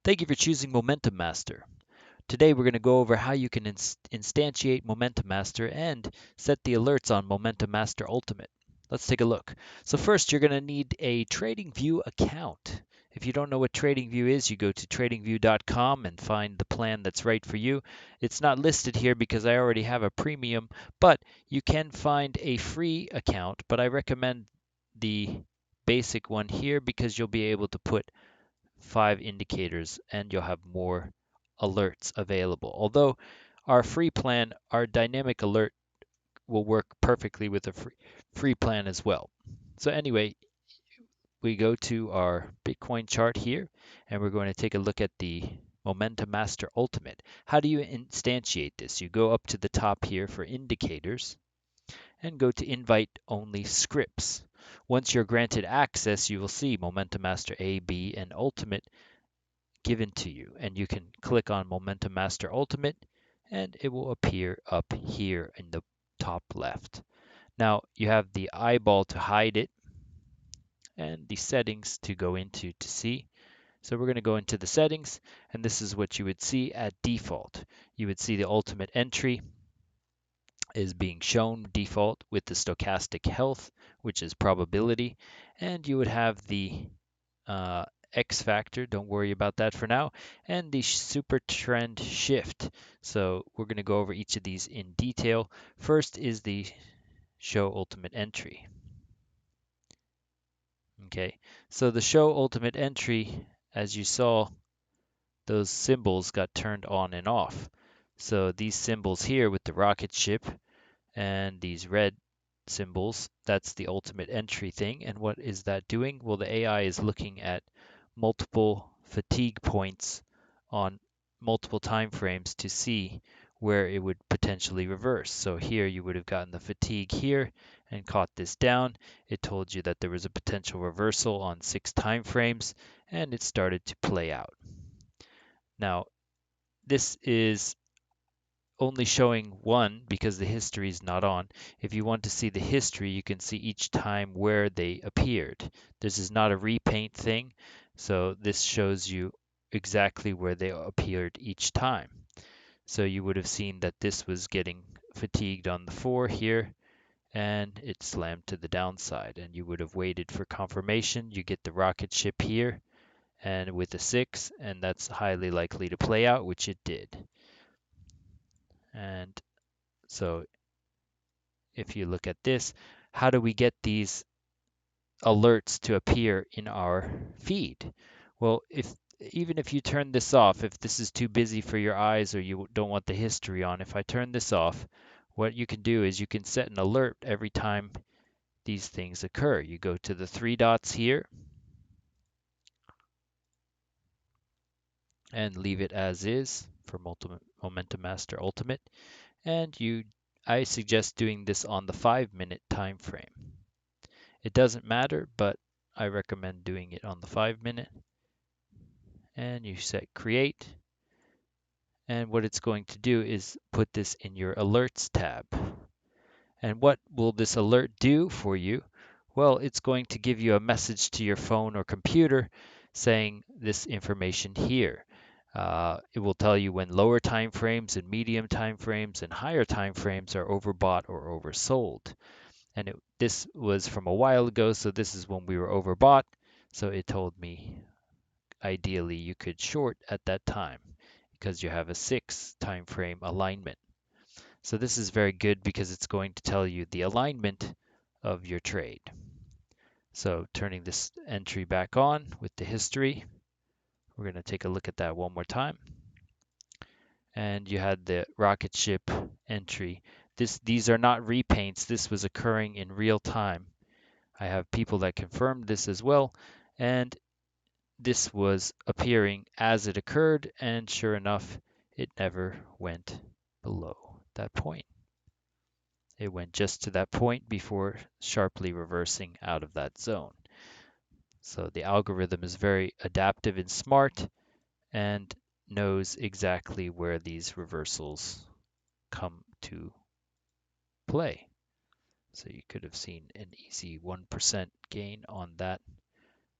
Thank you for choosing Momentum Master. Today we're going to go over how you can instantiate Momentum Master and set the alerts on Momentum Master Ultimate. Let's take a look. So first you're going to need a TradingView account. If you don't know what TradingView is, you go to tradingview.com and find the plan that's right for you. It's not listed here because I already have a premium, but you can find a free account, but I recommend the basic one here because you'll be able to put 5 indicators and you'll have more alerts available. Although our free plan, our dynamic alert will work perfectly with a free plan as well. So anyway, we go to our Bitcoin chart here and we're going to take a look at the Momentum Master Ultimate. How do you instantiate this? You go up to the top here for indicators and go to invite only scripts. Once you're granted access, you will see Momentum Master A, B, and Ultimate given to you, and you can click on Momentum Master Ultimate and it will appear up here in the top left. Now you have the eyeball to hide it and the settings to go into to see. So we're going to go into the settings, and this is what you would see at default. You would see the ultimate entry is being shown default with the stochastic health, which is probability, and you would have the uh, X factor, don't worry about that for now, and the super trend shift. So we're going to go over each of these in detail. First is the show ultimate entry. Okay, so the show ultimate entry, as you saw, those symbols got turned on and off. So these symbols here with the rocket ship and these red symbols, that's the ultimate entry thing. And what is that doing? Well, the AI is looking at multiple fatigue points on multiple time frames to see where it would potentially reverse. So here you would have gotten the fatigue here and caught this down. It told you that there was a potential reversal on 6 time frames and it started to play out. Now, this is only showing one because the history is not on. If you want to see the history, you can see each time where they appeared. This is not a repaint thing, so this shows you exactly where they appeared each time. So you would have seen that this was getting fatigued on the 4 here, and it slammed to the downside, and you would have waited for confirmation. You get the rocket ship here, and with a 6, and that's highly likely to play out, which it did. And so if you look at this, how do we get these alerts to appear in our feed? Well, even if you turn this off, if this is too busy for your eyes or you don't want the history on, if I turn this off, what you can do is you can set an alert every time these things occur. You go to the 3 dots here and leave it as is for Momentum Master Ultimate. And I suggest doing this on the 5-minute time frame. It doesn't matter, but I recommend doing it on the 5-minute. And you set create. And what it's going to do is put this in your alerts tab. And what will this alert do for you? Well, it's going to give you a message to your phone or computer saying this information here. It will tell you when lower time frames and medium time frames and higher time frames are overbought or oversold. And this was from a while ago, so this is when we were overbought. So it told me ideally you could short at that time because you have a 6 time frame alignment. So this is very good because it's going to tell you the alignment of your trade. So turning this entry back on with the history, we're going to take a look at that one more time. And you had the rocket ship entry. These are not repaints. This was occurring in real time. I have people that confirmed this as well, and this was appearing as it occurred, and sure enough, it never went below that point. It went just to that point before sharply reversing out of that zone. So the algorithm is very adaptive and smart and knows exactly where these reversals come to play. So you could have seen an easy 1% gain on that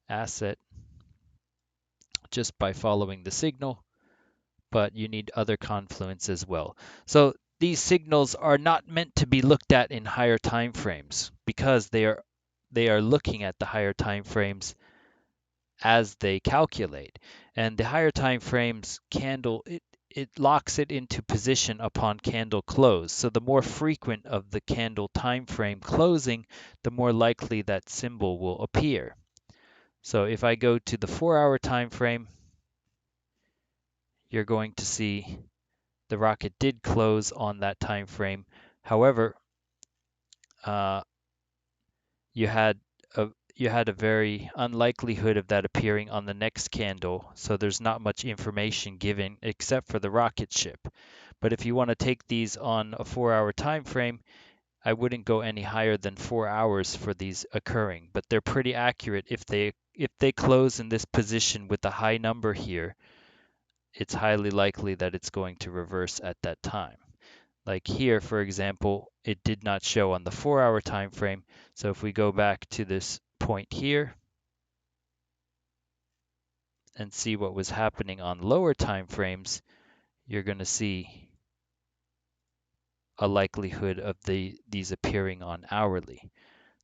asset just by following the signal, but you need other confluence as well. So these signals are not meant to be looked at in higher time frames because they are looking at the higher time frames as they calculate. And the higher time frames candle it locks it into position upon candle close. So the more frequent of the candle time frame closing, the more likely that symbol will appear. So if I go to the 4-hour time frame, you're going to see the rocket did close on that time frame. However, uh, you had a very unlikelihood of that appearing on the next candle, so there's not much information given except for the rocket ship. But if you want to take these on a 4-hour time frame, I wouldn't go any higher than 4 hours for these occurring, but they're pretty accurate. If they close in this position with a high number here, it's highly likely that it's going to reverse at that time. Like here, for example, it did not show on the 4-hour time frame. So if we go back to this point here and see what was happening on lower time frames, you're going to see a likelihood of these appearing on hourly.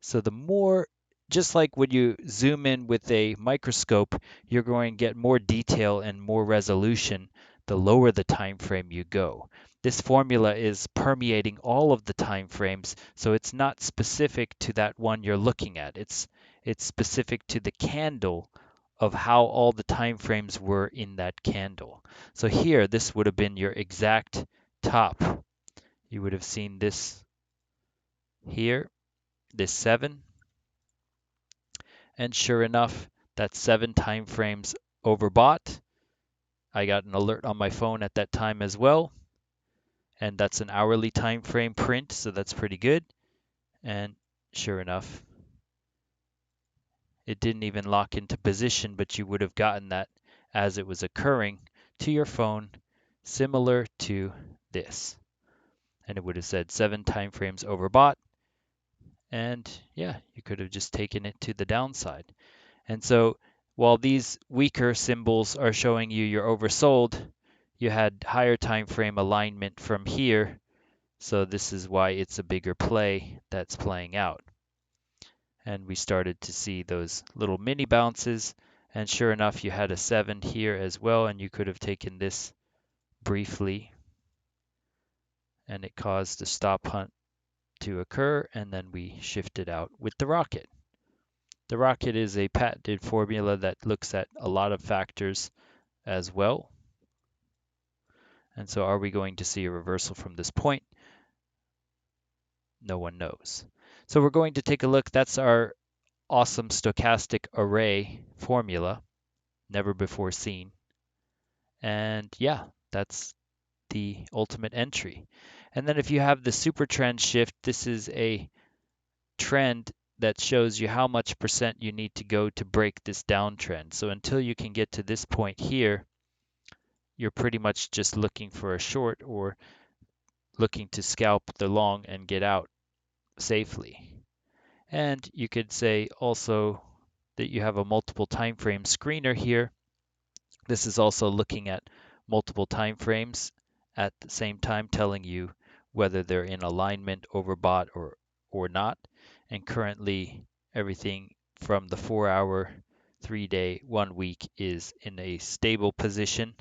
So the more, just like when you zoom in with a microscope, you're going to get more detail and more resolution the lower the time frame you go. This formula is permeating all of the time frames, so it's not specific to that one you're looking at. It's specific to the candle of how all the time frames were in that candle. So here, this would have been your exact top. You would have seen this here, this 7. And sure enough, that's 7 time frames overbought. I got an alert on my phone at that time as well. And that's an hourly time frame print, so that's pretty good. And sure enough, it didn't even lock into position, but you would have gotten that as it was occurring to your phone, similar to this. And it would have said 7 time frames overbought. And yeah, you could have just taken it to the downside. And so while these weaker symbols are showing you you're oversold, you had higher time frame alignment from here. So this is why it's a bigger play that's playing out. And we started to see those little mini bounces. And sure enough, you had a 7 here as well, and you could have taken this briefly. And it caused a stop hunt to occur, and then we shifted out with the rocket. The rocket is a patented formula that looks at a lot of factors as well. And so are we going to see a reversal from this point? No one knows. So we're going to take a look. That's our awesome stochastic array formula, never before seen. And yeah, that's the ultimate entry. And then if you have the super trend shift, this is a trend that shows you how much percent you need to go to break this downtrend. So until you can get to this point here, you're pretty much just looking for a short or looking to scalp the long and get out safely. And you could say also that you have a multiple time frame screener here. This is also looking at multiple time frames at the same time, telling you whether they're in alignment, overbought, or not. And currently, everything from the 4-hour, 3-day, 1 week is in a stable position.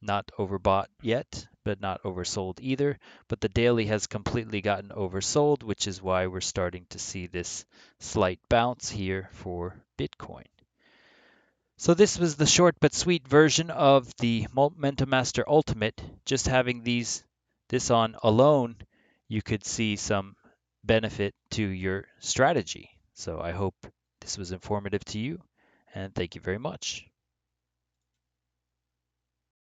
Not overbought yet, but not oversold either. But the daily has completely gotten oversold, which is why we're starting to see this slight bounce here for Bitcoin. So this was the short but sweet version of the Momentum Master Ultimate. Just having this on alone, you could see some benefit to your strategy. So I hope this was informative to you, and thank you very much.